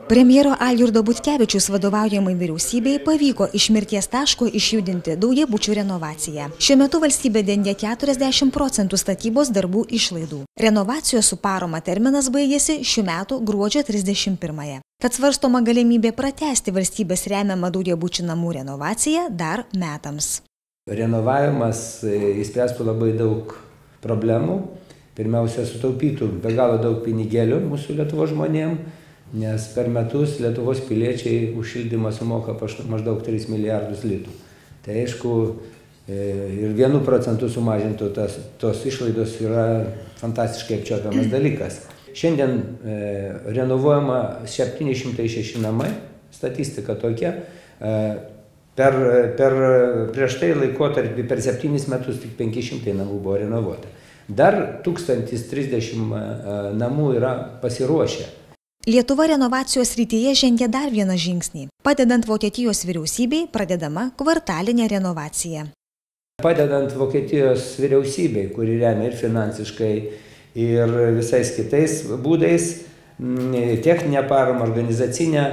Premjero Algirdo Butkevičiaus vadovaujamai vyriausybei pavyko iš mirties taško išjudinti daugiabučių renovaciją. Šiuo metu valstybė dengia 40% statybos darbų išlaidų. Renovacijos su paroma terminas baigėsi šių metų gruodžio 31. Tad svarstoma galimybė pratęsti valstybės remiamą daugiabučių namų renovaciją dar metams. Renovavimas išspręstų labai daug problemų. Pirmiausia, sutaupytų be galo daug pinigėlių mūsų Lietuvos žmonėm, nes per metus Lietuvos piliečiai už šildymą sumoka maždaug 3 milijardus litų. Tai aišku, ir 1% sumažintų tos išlaidos yra fantastiškai apčiuopiamas dalykas. Šiandien renovuojama 706 namai, statistika tokia. Prieš tai laikotarpį per 7 metus tik 500 namų buvo renovuota. Dar 1030 namų yra pasiruošę. Lietuva renovacijos srityje žengia dar vieną žingsnį. Padedant Vokietijos vyriausybei, pradedama kvartalinė renovacija. Padedant Vokietijos vyriausybei, kuri remia ir finansiškai, ir visais kitais būdais, techninę paramą, organizacinę,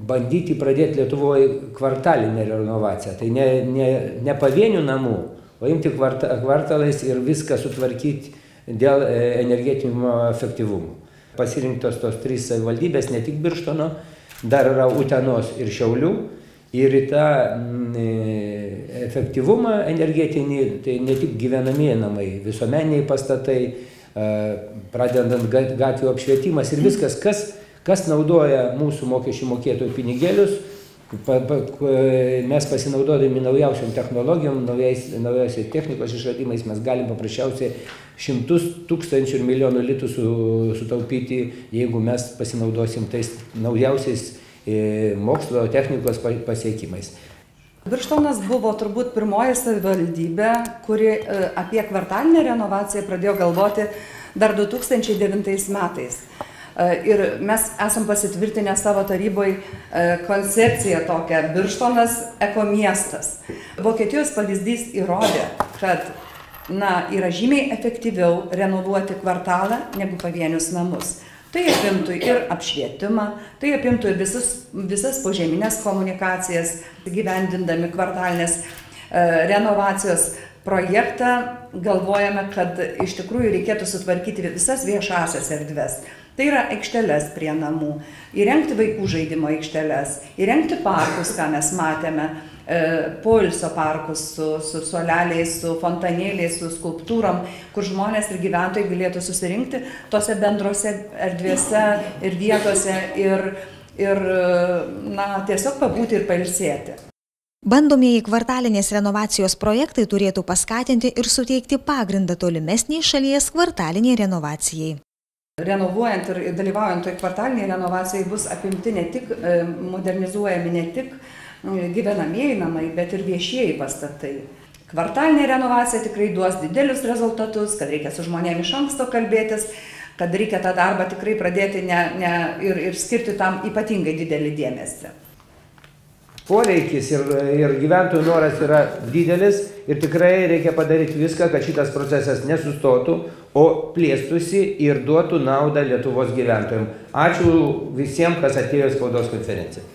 bandyti pradėti Lietuvoje kvartalinę renovaciją. Tai ne pavienių namų, o imti kvartalais ir viską sutvarkyti dėl energetinio efektyvumo. Pasirinktos tos 3 savivaldybės, ne tik Birštono, dar yra Utenos ir Šiaulių. Ir į tą efektyvumą energetinį, tai ne tik gyvenamieji namai, visuomeniniai pastatai, pradedant gatvių apšvietimas ir viskas, kas naudoja mūsų mokesčių mokėtojų pinigėlius. Mes pasinaudodami naujausiom technologijom, naujausiais technikos išradimais, mes galim paprasčiausiai šimtus tūkstančių ir milijonų litų sutaupyti, jeigu mes pasinaudosim tais naujausiais mokslo technikos pasiekimais. Birštonas buvo turbūt pirmoji savivaldybė, kuri apie kvartalinę renovaciją pradėjo galvoti dar 2009 metais. Ir mes esam pasitvirtinę savo taryboje koncepciją tokią Birštonas ekomiestas. Vokietijos pavyzdys įrodė, kad yra žymiai efektyviau renovuoti kvartalą negu pavienius namus. Tai apimtų ir apšvietimą, tai apimtų ir visas požeminės komunikacijas, gyvendindami kvartalinės renovacijos projektą, galvojame, kad iš tikrųjų reikėtų sutvarkyti visas viešasias erdves. Tai yra aikšteles prie namų, įrengti vaikų žaidimo aikšteles, įrengti parkus, ką mes matėme, poilsio parkus su suoleliais, su fontanėliais, su skulptūrom, kur žmonės ir gyventojai galėtų susirinkti tose bendrose erdvėse ir vietose ir tiesiog pabūti ir pailsėti. Bandomieji kvartalinės renovacijos projektai turėtų paskatinti ir suteikti pagrindą tolimesniai šalies kvartaliniai renovacijai. Renovuojant ir dalyvaujant toj kvartaliniai renovacijai bus apimti ne tik modernizuojami ne tik gyvenamieji namai, bet ir viešieji pastatai. Kvartalinė renovacija tikrai duos didelius rezultatus, kad reikia su žmonėmis iš anksto kalbėtis, kad reikia tą darbą tikrai pradėti ir skirti tam ypatingai didelį dėmesį. Poreikis ir gyventojų noras yra didelis ir tikrai reikia padaryti viską, kad šitas procesas nesustotų, o plėstųsi ir duotų naudą Lietuvos gyventojams. Ačiū visiems, kas atėjo į spaudos konferenciją.